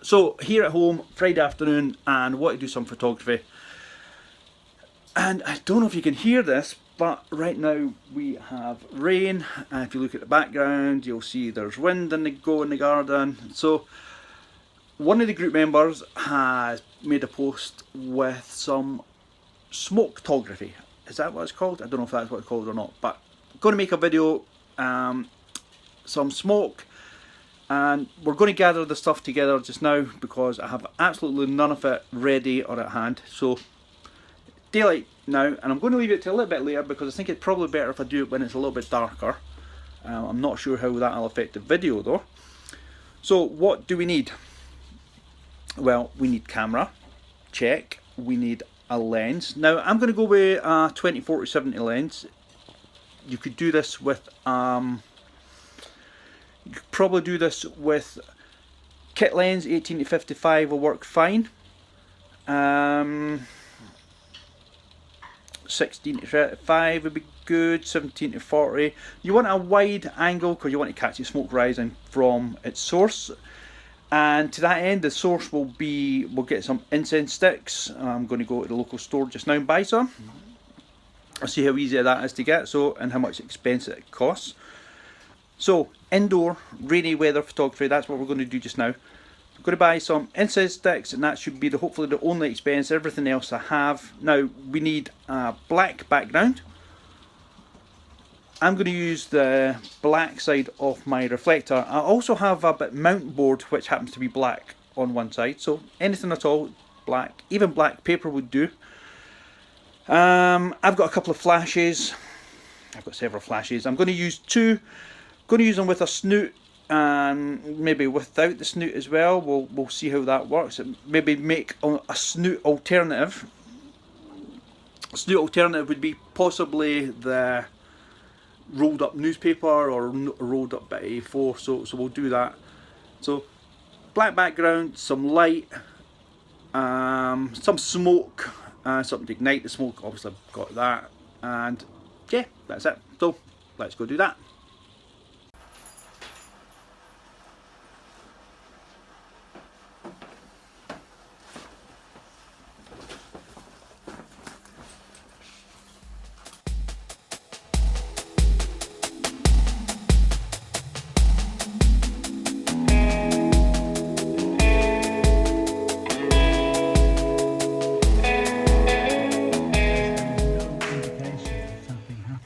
So here at home, Friday afternoon, and want to do some photography. And I don't know if you can hear this, but right now we have rain, and if you look at the background you'll see there's wind in the garden. So one of the group members has made a post with some smoke photography. Is that what it's called? I don't know if that's what it's called or not, but I'm going to make a video, some smoke, and we're going to gather the stuff together just now because I have absolutely none of it ready or at hand. So daylight now, and I'm going to leave it till a little bit later because I think it's probably better if I do it when it's a little bit darker. I'm not sure how that will affect the video though. So what do we need? Well, we need camera, check. We need a lens. Now I'm going to go with a 20-40-70 lens. You could do this with you could probably do this with kit lens. 18-55 will work fine. 16-35 would be good. 17-40. You want a wide angle because you want to catch the smoke rising from its source. And to that end, the source will be, we'll get some incense sticks. I'm going to go to the local store just now and buy some. I'll see how easy that is to get, so, and how much expense it costs. So indoor rainy weather photography, that's what we're going to do just now. I'm going to buy some incense sticks, and that should be hopefully the only expense. Everything else I have. Now we need a black background. I'm going to use the black side of my reflector. I also have a mount board which happens to be black on one side, so anything at all black, even black paper would do. I've got a couple of flashes. I've got several flashes. I'm going to use two. Going to use them with a snoot and maybe without the snoot as well. We'll see how that works. Maybe make a snoot alternative. A snoot alternative would be possibly the rolled up newspaper or rolled up bit A4. So we'll do that. So black background, some light, some smoke, something to ignite the smoke. Obviously I've got that, and yeah, that's it. So let's go do that.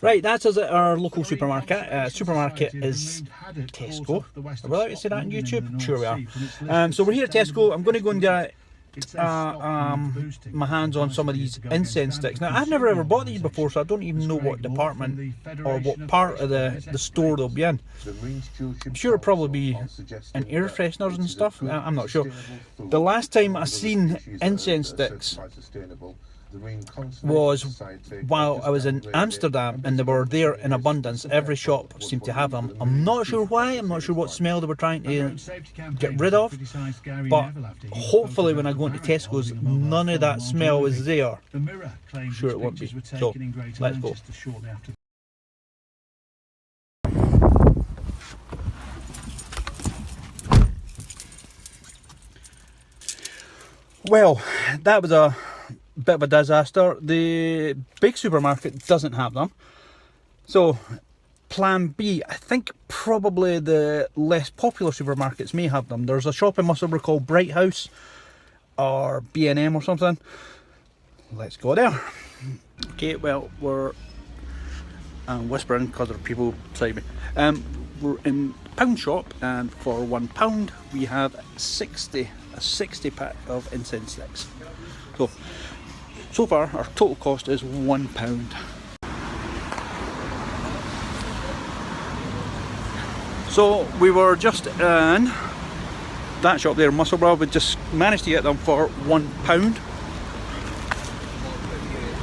Right, that's us at our local supermarket. Supermarket is Tesco. Are we allowed to say that on YouTube? Sure we are. So we're here at Tesco. I'm going to go and get my hands on some of these incense sticks. Now I've never ever bought these before, so I don't even know what department or what part of the store they'll be in. I'm sure it'll probably be in air fresheners and stuff. I'm not sure. The last time I seen incense sticks was while I was in Amsterdam, and they were there in abundance. Every shop seemed to have them. I'm not sure why, I'm not sure what smell they were trying to get rid of, but hopefully when I go into Tesco's none of that smell is there. I'm sure it won't be. So let's go. Well, that was a bit of a disaster. The big supermarket doesn't have them, so plan B, I think probably the less popular supermarkets may have them. There's a shop in Musselburgh called Bright House or B&M or something. Let's go there. Okay, well, we're whispering because there are people beside me. We're in the pound shop, and for £1 we have a 60 pack of incense sticks. So far our total cost is £1. So we were just in that shop there, Musselburgh. We just managed to get them for £1.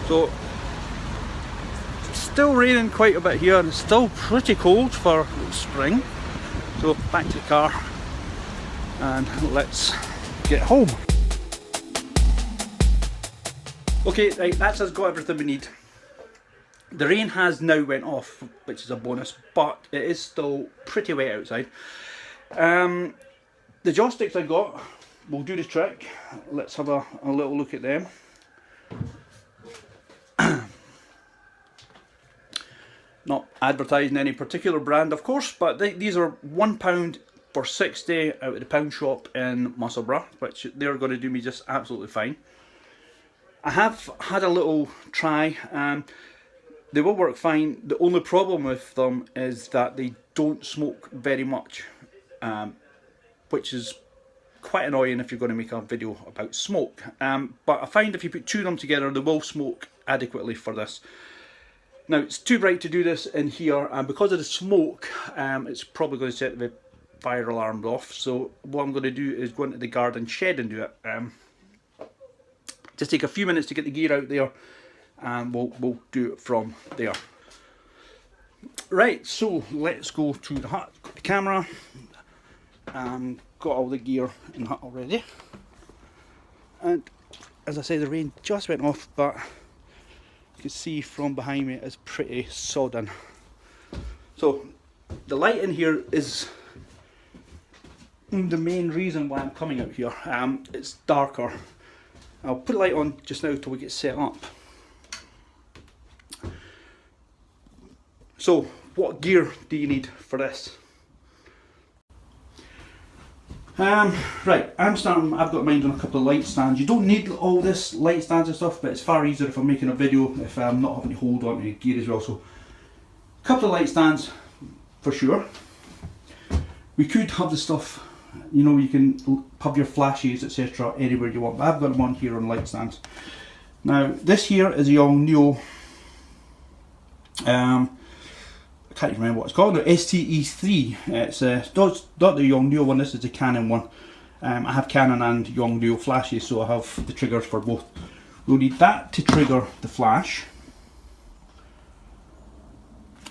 So it's still raining quite a bit here, and it's still pretty cold for spring. So back to the car and let's get home. Okay, right, that's us got everything we need. The rain has now went off, which is a bonus, but it is still pretty wet outside. The joysticks I got will do the trick. Let's have a little look at them. Not advertising any particular brand, of course, but these are £1 for 60 out of the pound shop in Musselburgh, which they're going to do me just absolutely fine. I have had a little try, and they will work fine. The only problem with them is that they don't smoke very much, which is quite annoying if you're going to make a video about smoke. But I find if you put two of them together, they will smoke adequately for this. Now, it's too bright to do this in here, and because of the smoke, it's probably going to set the fire alarms off. So what I'm going to do is go into the garden shed and do it. Just take a few minutes to get the gear out there, and we'll do it from there. Right, so let's go to the hut. Got the camera, got all the gear in the hut already. And as I say, the rain just went off, but you can see from behind me it's pretty sodden. So the light in here is the main reason why I'm coming out here. It's darker. I'll put the light on just now till we get set up. So what gear do you need for this? Right, I've got mine on a couple of light stands. You don't need all this light stands and stuff, but it's far easier if I'm making a video if I'm not having to hold on to gear as well. So a couple of light stands for sure. We could have the stuff, you know, you can have your flashes etc. anywhere you want, but I've got them on here on light stands. Now this here is a Yongnuo, I can't remember what it's called, the STE3. It's not the Yongnuo one, this is the Canon one. I have Canon and Yongnuo flashes, so I have the triggers for both. We'll need that to trigger the flash.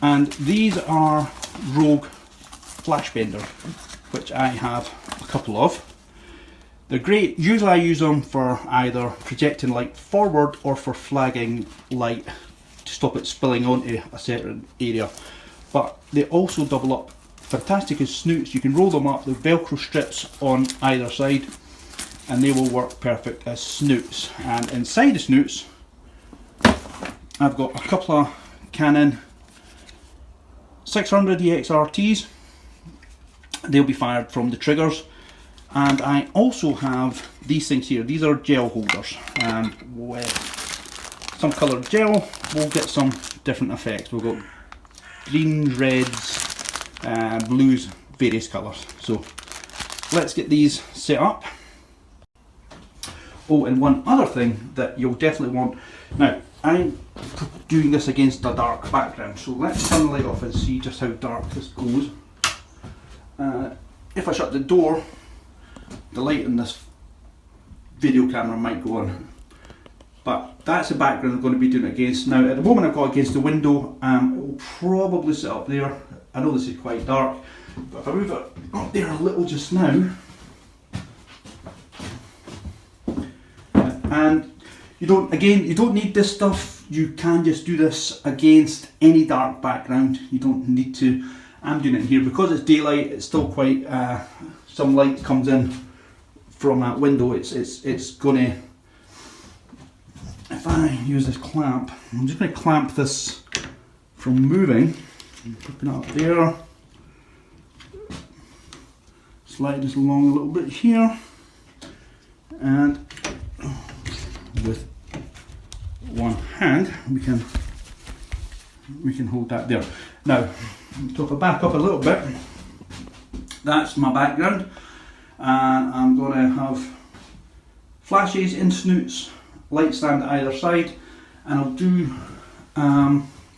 And these are Rogue Flashbender, which I have a couple of. They're great. Usually I use them for either projecting light forward or for flagging light to stop it spilling onto a certain area. But they also double up fantastic as snoots. You can roll them up, the Velcro strips on either side, and they will work perfect as snoots. And inside the snoots, I've got a couple of Canon 600 EXRTs. They'll be fired from the triggers. And I also have these things here. These are gel holders, and with some coloured gel we'll get some different effects. We've got greens, reds, blues, various colours. So let's get these set up. Oh, and one other thing that you'll definitely want. Now, I'm doing this against a dark background, so let's turn the light off and see just how dark this goes. If I shut the door, the light in this video camera might go on. But that's the background I'm going to be doing it against. Now at the moment I've got it against the window, it will probably sit up there. I know this is quite dark, but if I move it up there a little just now, and you don't need this stuff. You can just do this against any dark background. You don't need to. I'm doing it here because it's daylight. It's still quite some light comes in from that window. It's gonna. If I use this clamp, I'm just going to clamp this from moving. Flipping it up there. Slide this along a little bit here. And with one hand, we can hold that there. Now, if I back up a little bit, that's my background. And I'm going to have flashes in snoots, light stand at either side, and I'll do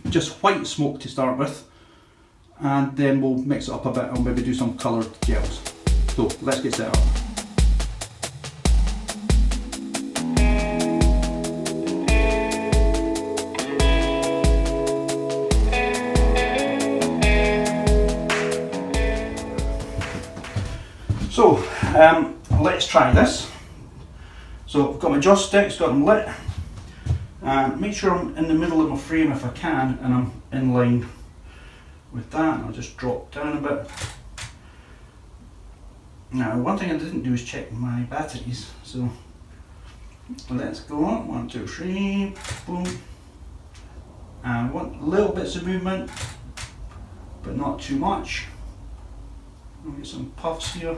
just white smoke to start with, and then we'll mix it up a bit and maybe do some coloured gels. So let's get set up. So let's try this. So I've got my joysticks, got them lit, and make sure I'm in the middle of my frame if I can, and I'm in line with that. And I'll just drop down a bit. Now, one thing I didn't do is check my batteries, so let's go on. 1, 2, 3, boom. And want little bits of movement, but not too much. I'll get some puffs here.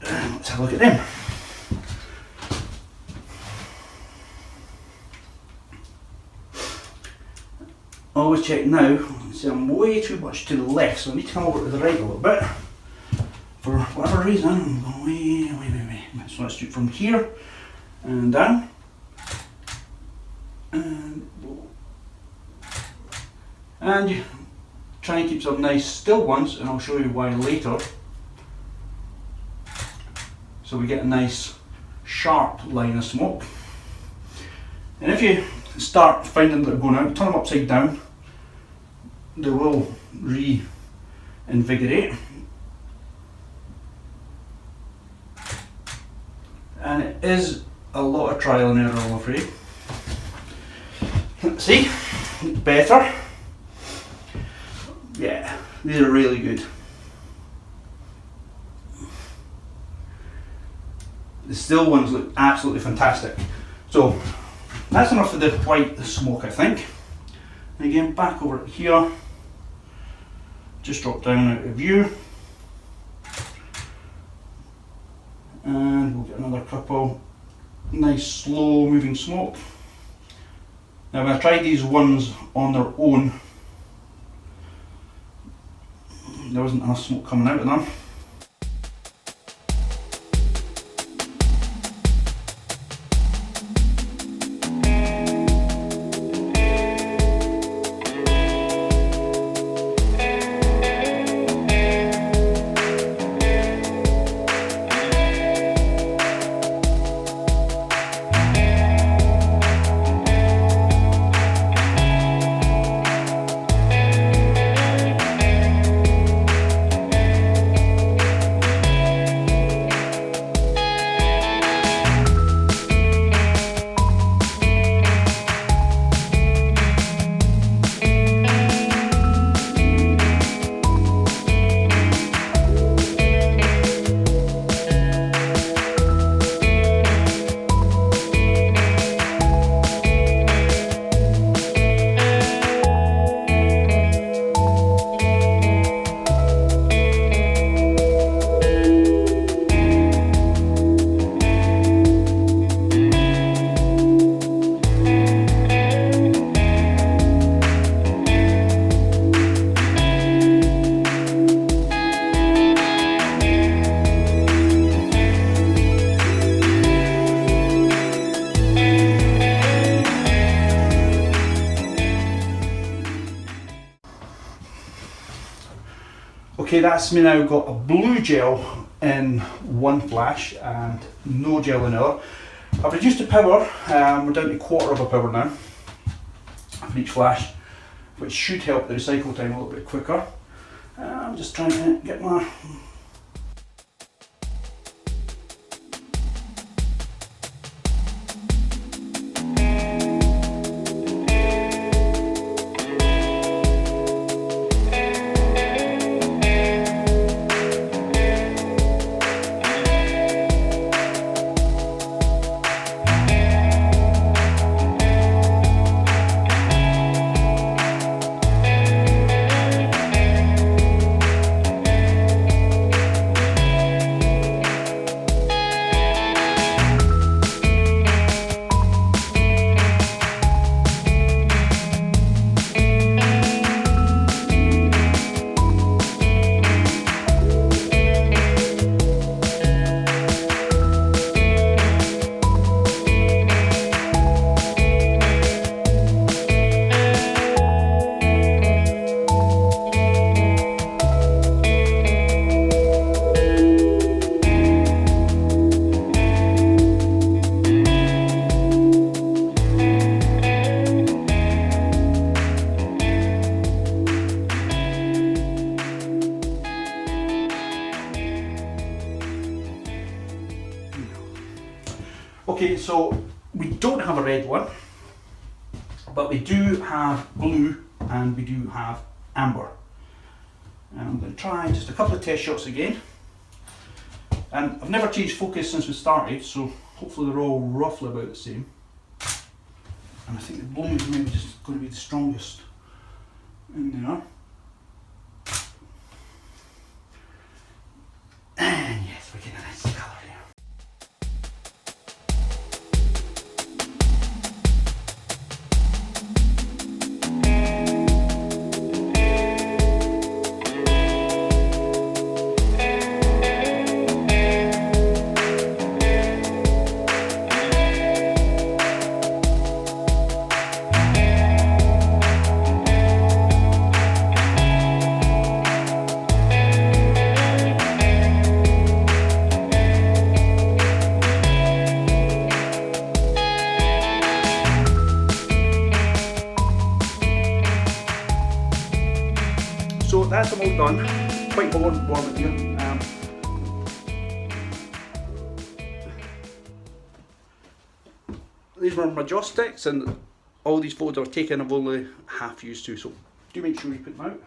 Let's have a look at them. Always check now. See, I'm way too much to the left, so I need to come over to the right a little bit. For whatever reason, I'm going way. So let's do it from here and down. And you try and keep some nice still ones, and I'll show you why later. So we get a nice sharp line of smoke. And if you start finding that they're going out, turn them upside down. They will reinvigorate. And it is a lot of trial and error, I'm afraid. Let's see, better. Yeah, these are really good. The still ones look absolutely fantastic. So that's enough of the white smoke, I think. And again, back over here, just drop down out of view. And we'll get another couple. Nice slow moving smoke. Now when I tried these ones on their own, there wasn't enough smoke coming out of them. Okay, that's me now got a blue gel in one flash and no gel in another. I've reduced the power, we're down to a quarter of a power now for each flash, which should help the recycle time a little bit quicker. I'm just trying to get my Okay, so we don't have a red one, But we do have blue and we do have amber. And I'm going to try just a couple of test shots again. And I've never changed focus since we started, so hopefully they're all roughly about the same. And I think the blue is maybe just going to be the strongest in there. And yes, we get a nice colour there. So that's them all done. Quite warm in here. These were my joysticks, and all these photos are taken. I've only half used to, so do make sure you put them out.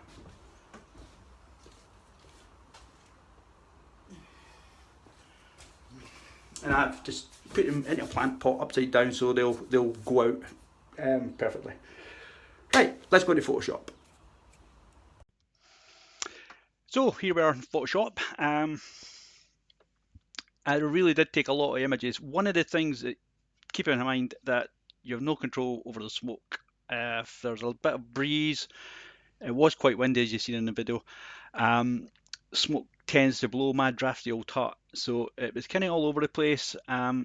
And I've just put them in a plant pot upside down so they'll go out perfectly. Right, let's go to Photoshop. So here we are in Photoshop. I really did take a lot of images. One of the things that keep in mind that you have no control over the smoke. If there's a bit of breeze, it was quite windy as you've seen in the video. Smoke tends to blow my drafty old hut, so it was kind of all over the place. I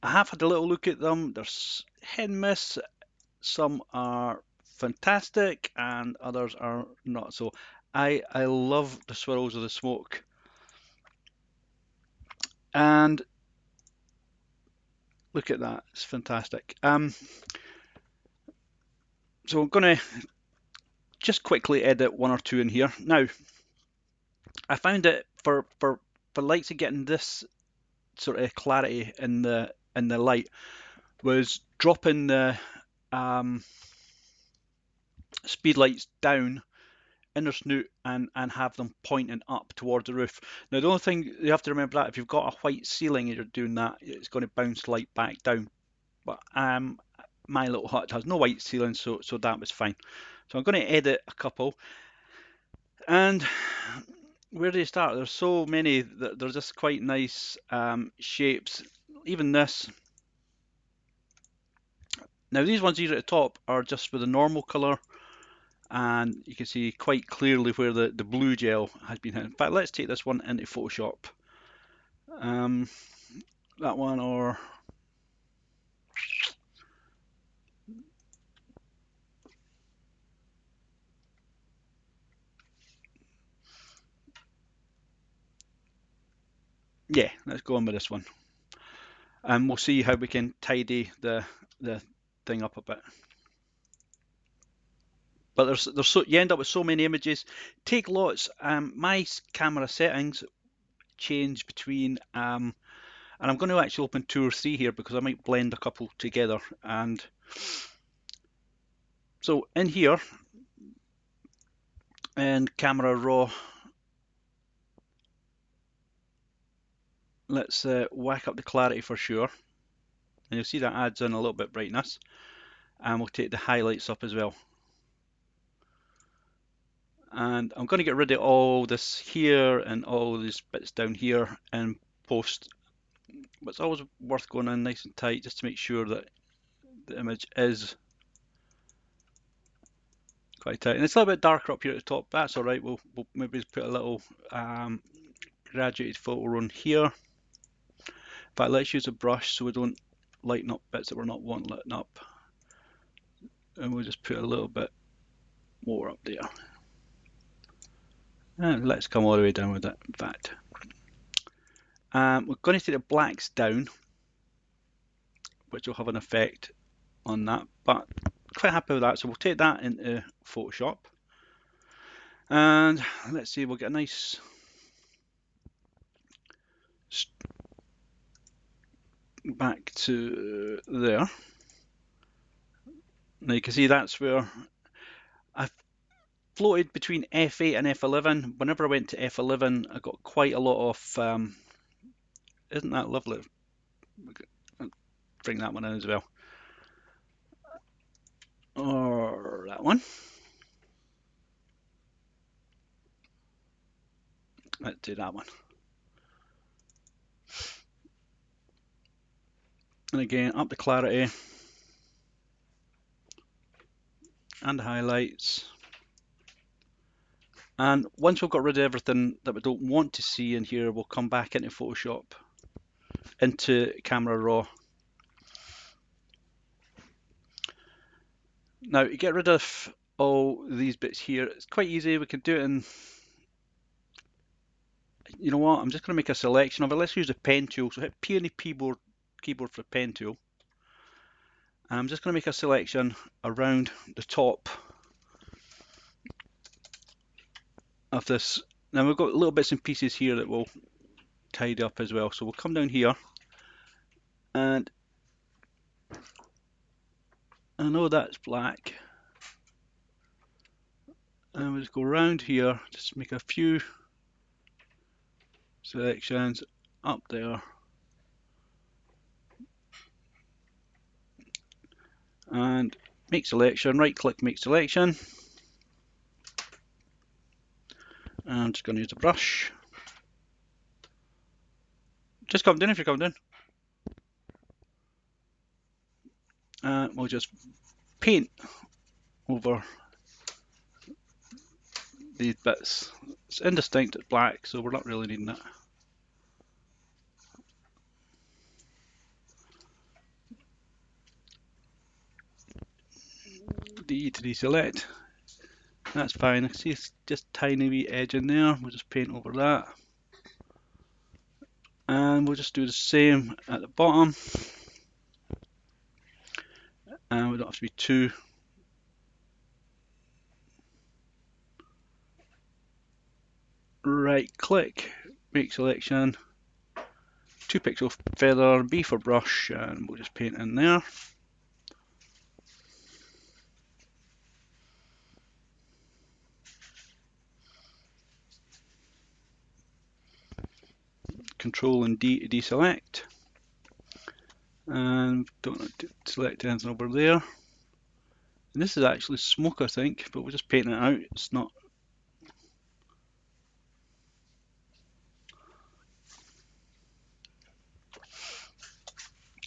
have had a little look at them. There's hit and miss. Some are fantastic and others are not so. I love the swirls of the smoke, and look at that, it's fantastic. So I'm going to just quickly edit one or two in here. Now, I found that for likes of getting this sort of clarity in the light was dropping the speed lights down in their snoot and have them pointing up towards the roof. Now the only thing you have to remember that if you've got a white ceiling and you're doing that, it's going to bounce light back down. But my little hut has no white ceiling, so that was fine. So I'm going to edit a couple. And where do you start? There's so many that they're just quite nice shapes. Even this. Now these ones here at the top are just with a normal colour, and you can see quite clearly where the blue gel has been hit. In fact, let's take this one into Photoshop. That one, or yeah, let's go on with this one, and we'll see how we can tidy the thing up a bit. But there's so you end up with so many images. Take lots. My camera settings change between and I'm going to actually open 2 or 3 here because I might blend a couple together. And so in here, in camera raw, let's whack up the clarity for sure. And you'll see that adds in a little bit of brightness. And we'll take the highlights up as well. And I'm going to get rid of all this here and all these bits down here in post. But it's always worth going in nice and tight just to make sure that the image is quite tight. And it's a little bit darker up here at the top. That's all right. We'll maybe put a little graduated filter on here. In fact, let's use a brush so we don't lighten up bits that we're not wanting lighten up. And we'll just put a little bit more up there. And let's come all the way down with it. In fact, we're going to take the blacks down, which will have an effect on that, but quite happy with that. So we'll take that into Photoshop, and let's see, we'll get a nice back to there. Now you can see that's where I floated between F8 and F11. Whenever I went to F11, I got quite a lot of, isn't that lovely? Bring that one in as well. Or that one. Let's do that one. And again, up the clarity and the highlights. And once we've got rid of everything that we don't want to see in here, we'll come back into Photoshop, into Camera Raw. Now, to get rid of all these bits here, it's quite easy. We can do it in, you know what, I'm just going to make a selection of it. Let's use the pen tool. So hit P on the keyboard for pen tool. And I'm just going to make a selection around the top of this. Now we've got little bits and pieces here that we'll tidy up as well. So we'll come down here, and I know that's black. And we'll just go around here, just make a few selections up there. And make selection, right click, make selection. And I'm just going to use a brush. Just come down if you come down. And we'll just paint over these bits. It's indistinct, it's black, so we're not really needing it. D to deselect. That's fine. I see it's just tiny wee edge in there. We'll just paint over that. And we'll just do the same at the bottom. And we don't have to be too right click, make selection, 2 pixel feather, B for brush, and we'll just paint in there. Control and D to deselect. And don't want to select anything over there. And this is actually smoke, I think, but we're just painting it out. It's not.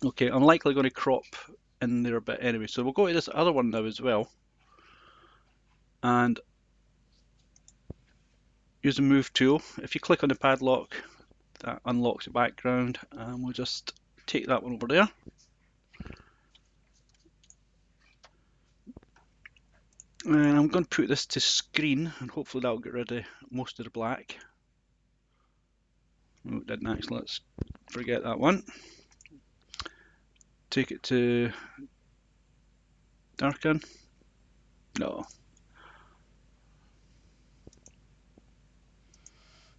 Okay, I'm likely going to crop in there a bit anyway. So we'll go to this other one now as well. And use the move tool. If you click on the padlock, that unlocks the background. And we'll just take that one over there. And I'm going to put this to screen, and hopefully that'll get rid of most of the black. Oh, it didn't actually. Let's forget that one. Take it to darken. No.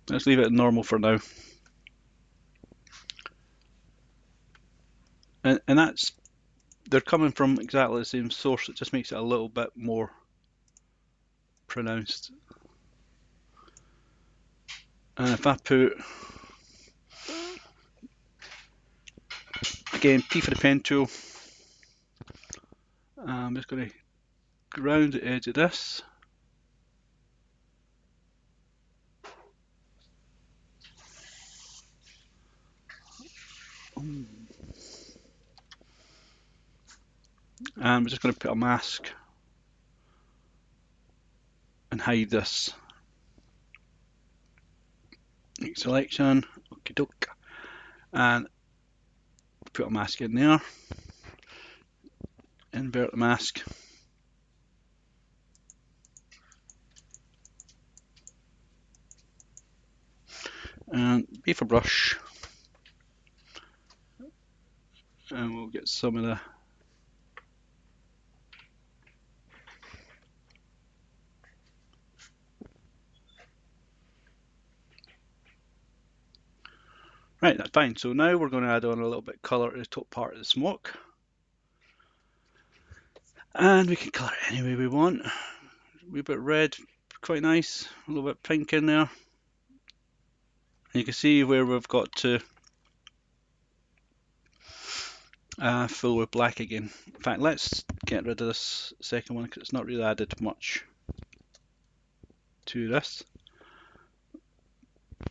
Let's leave it at normal for now. And that's, they're coming from exactly the same source. It just makes it a little bit more pronounced. And if I put, again, P for the pen tool, I'm just going to ground the edge of this. And we're just going to put a mask and hide this. Make selection, okie doke, and put a mask in there. Invert the mask. And B for brush. And we'll get some of the right, that's fine. So now we're going to add on a little bit of colour to the top part of the smoke. And we can colour it any way we want. A wee bit red, quite nice. A little bit pink in there. And you can see where we've got to fill with black again. In fact, let's get rid of this second one because it's not really added much to this.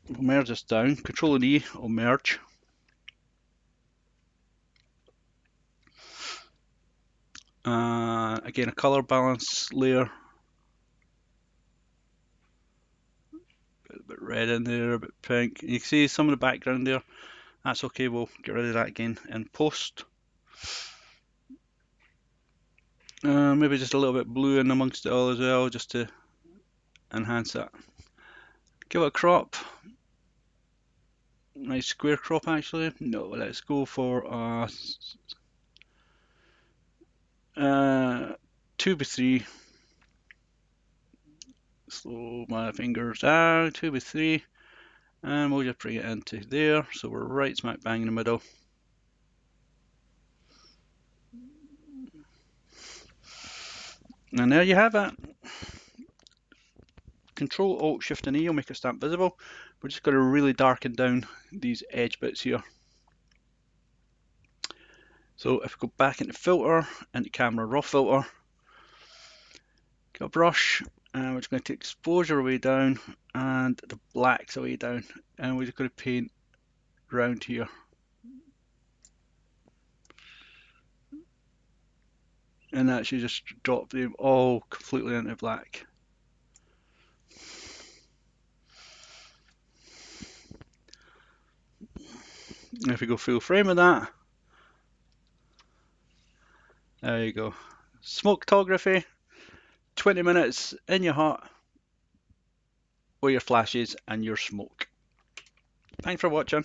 We'll merge this down. Control and E will merge. Again, a colour balance layer. A bit red in there, a bit pink. You can see some of the background there. That's okay, we'll get rid of that again in post. Maybe just a little bit blue in amongst it all as well, just to enhance that. Give it a crop. Nice square crop actually. No, let's go for 2:3. Slow my fingers down, 2:3, and we'll just bring it into there, so we're right smack bang in the middle. And there you have it. Control Alt Shift and E will make it stamp visible. We're just going to really darken down these edge bits here. So if we go back into filter, into camera raw filter, get a brush, and we're just going to take exposure way down and the blacks away down, and we're just going to paint around here. And actually just drop them all completely into black. And if we go full frame with that, there you go. Smoke photography, 20 minutes in your hut with your flashes and your smoke. Thanks for watching.